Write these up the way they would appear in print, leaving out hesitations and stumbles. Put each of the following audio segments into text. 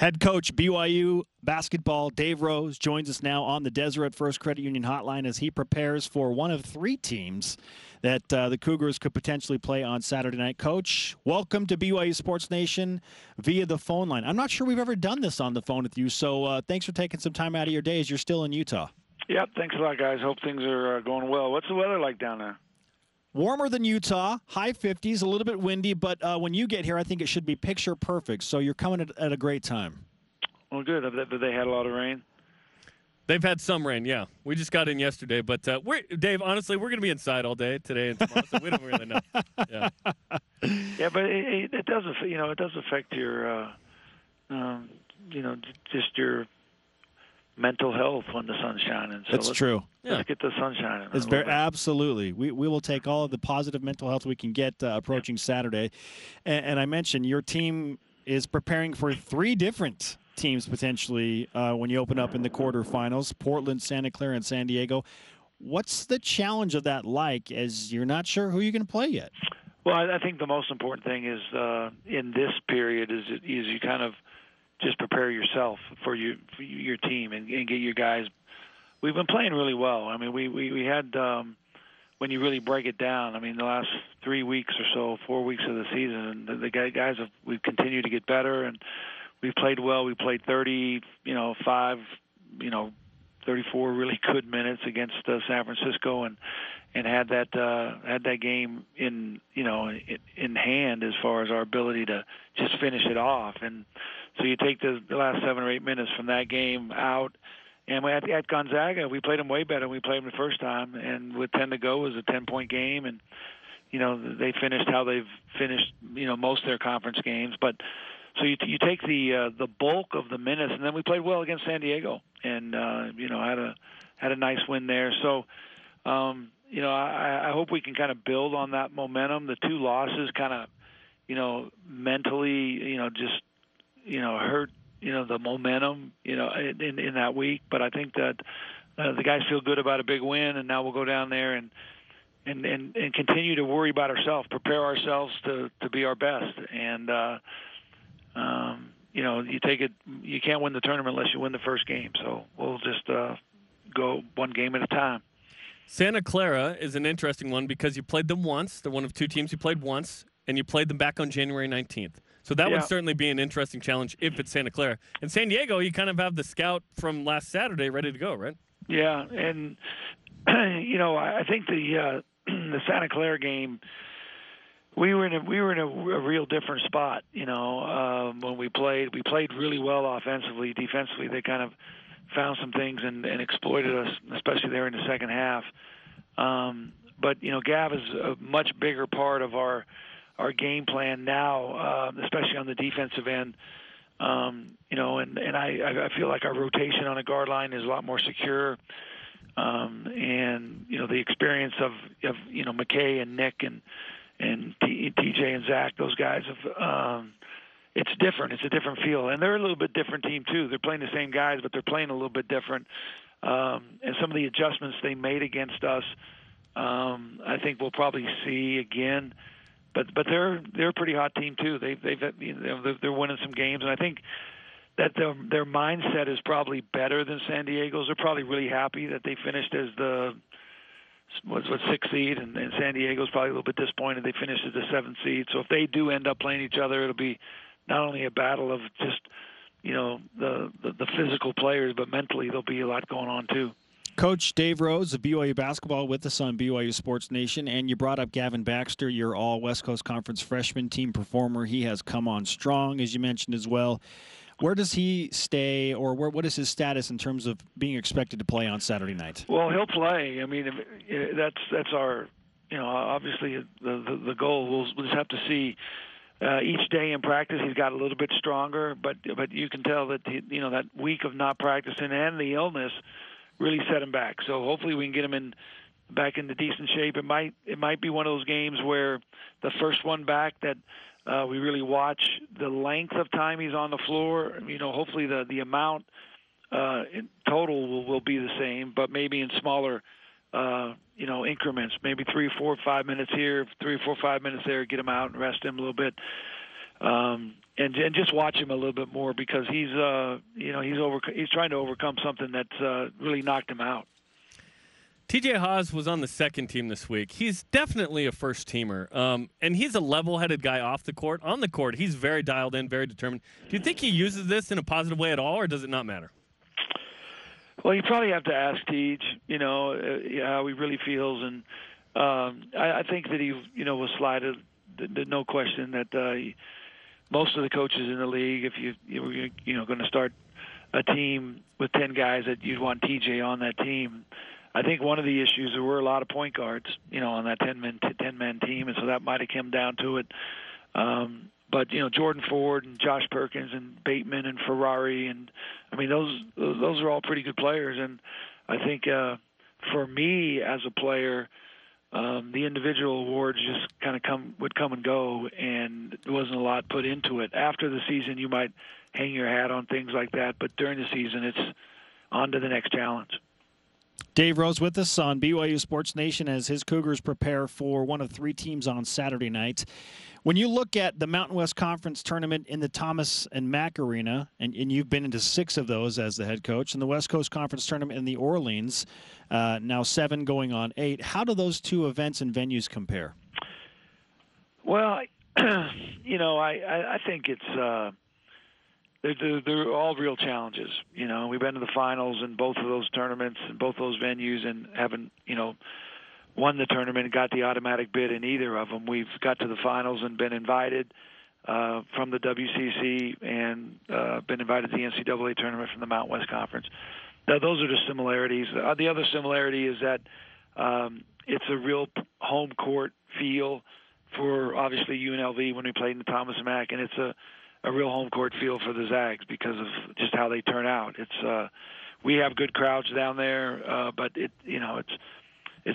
Head coach BYU basketball Dave Rose joins us now on the Deseret First Credit Union hotline as he prepares for one of three teams that the Cougars could potentially play on Saturday night. Coach, welcome to BYU Sports Nation via the phone line. I'm not sure we've ever done this on the phone with you, so thanks for taking some time out of your day as you're still in Utah. Yep, thanks a lot, guys. Hope things are going well. What's the weather like down there? Warmer than Utah, high 50s, a little bit windy, but when you get here, I think it should be picture perfect. So you're coming at a great time. Well, good. Have they had a lot of rain? They've had some rain, yeah. We just got in yesterday, but Dave, honestly, we're going to be inside all day today and tomorrow, so we don't really know. Yeah, yeah, but it does, it does affect your, just your mental health when the sun's shining. So That's true. Let's get the sun shining. It's absolutely. We will take all of the positive mental health we can get approaching Saturday. And I mentioned your team is preparing for three different teams potentially when you open up in the quarterfinals: Portland, Santa Clara, and San Diego. What's the challenge of that like, as you're not sure who you're going to play yet? Well, I think the most important thing is in this period is you kind of just prepare yourself for your team and get your guys. We've been playing really well. I mean, we had when you really break it down. I mean, the last 3 weeks or so, 4 weeks of the season, the guys we've continued to get better, and we've played well. We played 35, 34 really good minutes against San Francisco, and had that game in hand as far as our ability to just finish it off. And so you take the last 7 or 8 minutes from that game out, and at Gonzaga, we played them way better than we played them the first time. And with 10 to go, it was a 10-point game, and they finished how they've finished most of their conference games. But so you take the bulk of the minutes, and then we played well against San Diego, and had a nice win there. So I hope we can kind of build on that momentum. The two losses kind of mentally just hurt the momentum in that week. But I think that the guys feel good about a big win, and now we'll go down there and continue to worry about ourselves, prepare ourselves to be our best. And you take it. You can't win the tournament unless you win the first game. So we'll just go one game at a time. Santa Clara is an interesting one because you played them once. They're one of two teams you played once, and you played them back on January 19th. So that would certainly be an interesting challenge if it's Santa Clara. And San Diego, you kind of have the scout from last Saturday ready to go, right? Yeah, and I think the Santa Clara game, we were in a real different spot. When we played really well offensively. Defensively, they kind of found some things and exploited us, especially there in the second half. But Gav is a much bigger part of our game plan now, especially on the defensive end. And I feel like our rotation on the guard line is a lot more secure. And the experience of McKay and Nick and TJ and Zach, those guys have. It's different. It's a different feel, and they're a little bit different team too. They're playing the same guys, but they're playing a little bit different. And some of the adjustments they made against us, I think we'll probably see again. But they're a pretty hot team too. They're winning some games, and I think that their mindset is probably better than San Diego's. They're probably really happy that they finished as the sixth seed, and San Diego's probably a little bit disappointed they finished as the seventh seed. So if they do end up playing each other, it'll be not only a battle of just the physical players, but mentally there'll be a lot going on too. Coach Dave Rose of BYU basketball with us on BYU Sports Nation, and you brought up Gavin Baxter, your all West Coast Conference freshman team performer. He has come on strong, as you mentioned as well. Where does he stay, or what is his status in terms of being expected to play on Saturday night? Well, he'll play. I mean, that's our, obviously the goal. We'll just have to see. Each day in practice, he's got a little bit stronger, but you can tell that that week of not practicing and the illness really set him back. So hopefully we can get him back into decent shape. It might be one of those games where the first one back that we really watch the length of time he's on the floor. Hopefully the amount in total will be the same, but maybe in smaller increments, maybe 3, 4, 5 minutes here, 3, 4, 5 minutes there, get him out and rest him a little bit. and just watch him a little bit more because he's he's trying to overcome something that's really knocked him out. TJ Haws was on the second team this week. He's definitely a first-teamer, and he's a level-headed guy off the court. On the court, he's very dialed in, very determined. Do you think he uses this in a positive way at all, or does it not matter? Well, you probably have to ask Tej, how he really feels, and I think that he, was slighted. No question that most of the coaches in the league, if you were going to start a team with 10 guys, that you'd want TJ on that team. I think one of the issues, there were a lot of point guards, on that 10-man team, and so that might have come down to it. But Jordan Ford and Josh Perkins and Bateman and Ferrari, and I mean those are all pretty good players. And I think for me as a player, the individual awards just kind of would come and go, and there wasn't a lot put into it. After the season, you might hang your hat on things like that, but during the season, it's on to the next challenge. Dave Rose with us on BYU Sports Nation as his Cougars prepare for one of 3 teams on Saturday night. When you look at the Mountain West Conference tournament in the Thomas and Mack Arena, and you've been into 6 of those as the head coach, and the West Coast Conference tournament in the Orleans, now 7 going on 8, how do those 2 events and venues compare? Well, I think it's they're all real challenges. We've been to the finals in both of those tournaments and both those venues, and haven't won the tournament and got the automatic bid in either of them. We've got to the finals and been invited from the WCC and been invited to the NCAA tournament from the Mountain West Conference. Now, those are the similarities. The other similarity is that it's a real home court feel for, obviously, UNLV when we played in the Thomas and Mack, and it's a real home court feel for the Zags because of just how they turn out. It's we have good crowds down there, but it's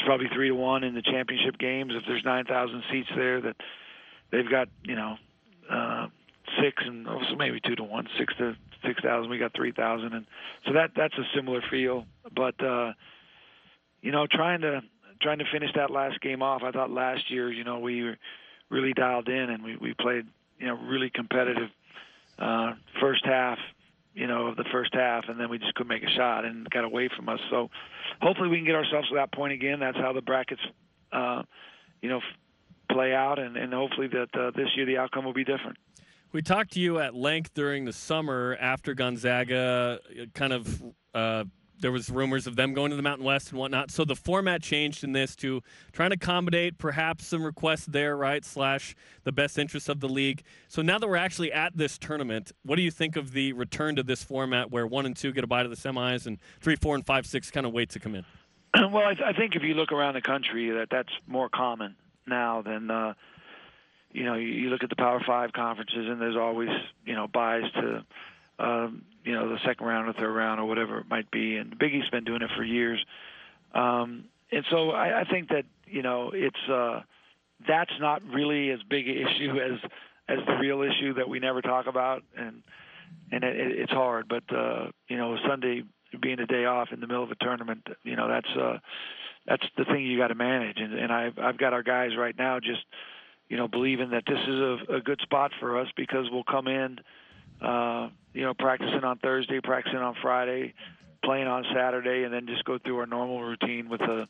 probably 3-1 in the championship games. If there's 9,000 seats there, that they've got 6 and also maybe 2-1, 6 to 6,000. We got 3,000, and so that's a similar feel. But trying to finish that last game off. I thought last year, we were really dialed in and we played really competitive first half. Of the first half, and then we just couldn't make a shot and got away from us. So hopefully we can get ourselves to that point again. That's how the brackets, play out, and hopefully that this year the outcome will be different. We talked to you at length during the summer after Gonzaga there was rumors of them going to the Mountain West and whatnot. So the format changed in this to try and accommodate perhaps some requests there, right, / the best interests of the league. So now that we're actually at this tournament, what do you think of the return to this format where 1 and 2 get a bye to the semis and 3, 4, and 5, 6 kind of wait to come in? Well, I think if you look around the country, that's more common now than you look at the Power 5 conferences, and there's always byes to the second round or third round or whatever it might be. And the Big East's been doing it for years. And so I think that, it's that's not really as big an issue as the real issue that we never talk about. And it's hard. But, Sunday being a day off in the middle of a tournament, that's the thing you got to manage. And I've got our guys right now just, believing that this is a good spot for us because we'll come in, practicing on Thursday, practicing on Friday, playing on Saturday, and then just go through our normal routine with a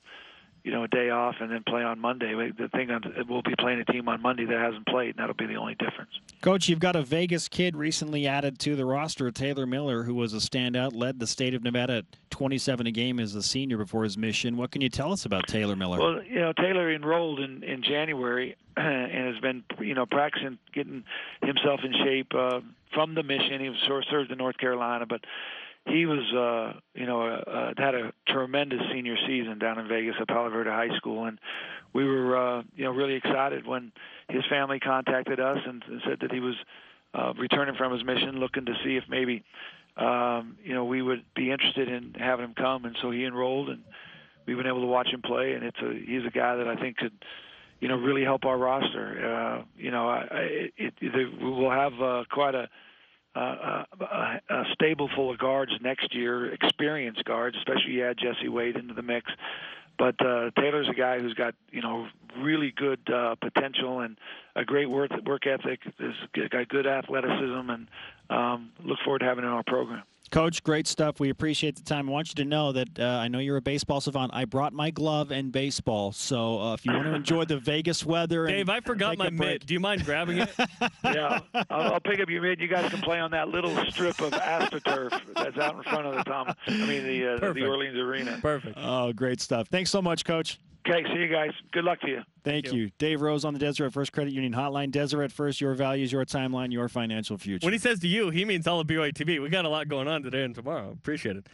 day off and then play on Monday. The thing we'll be playing a team on Monday that hasn't played, and that'll be the only difference. Coach, you've got a Vegas kid recently added to the roster, Taylor Miller, who was a standout, led the state of Nevada at 27 a game as a senior before his mission. What can you tell us about Taylor Miller? Well, Taylor enrolled in January and has been, practicing, getting himself in shape from the mission. He was served in North Carolina, but he was, had a tremendous senior season down in Vegas at Palo Verde High School, and we were, really excited when his family contacted us and said that he was returning from his mission, looking to see if maybe, we would be interested in having him come, and so he enrolled, and we've been able to watch him play, and he's a guy that I think could, really help our roster. We'll have quite a stable full of guards next year, experienced guards, especially you add Jesse Wade into the mix. But Taylor's a guy who's got, really good potential and a great work ethic. He's got good athleticism, and look forward to having him in our program. Coach, great stuff. We appreciate the time. I want you to know that I know you're a baseball savant. I brought my glove and baseball, so if you want to enjoy the Vegas weather. Dave, I forgot my mitt. Do you mind grabbing it? Yeah, I'll pick up your mitt. You guys can play on that little strip of AstroTurf that's out in front of the Orleans Arena. Perfect. Oh, great stuff. Thanks so much, Coach. Okay, see you guys. Good luck to you. Thank you. Dave Rose on the Deseret First Credit Union Hotline. Deseret First, your values, your timeline, your financial future. When he says to you, he means all of BYUtv. We got a lot going on today and tomorrow. Appreciate it.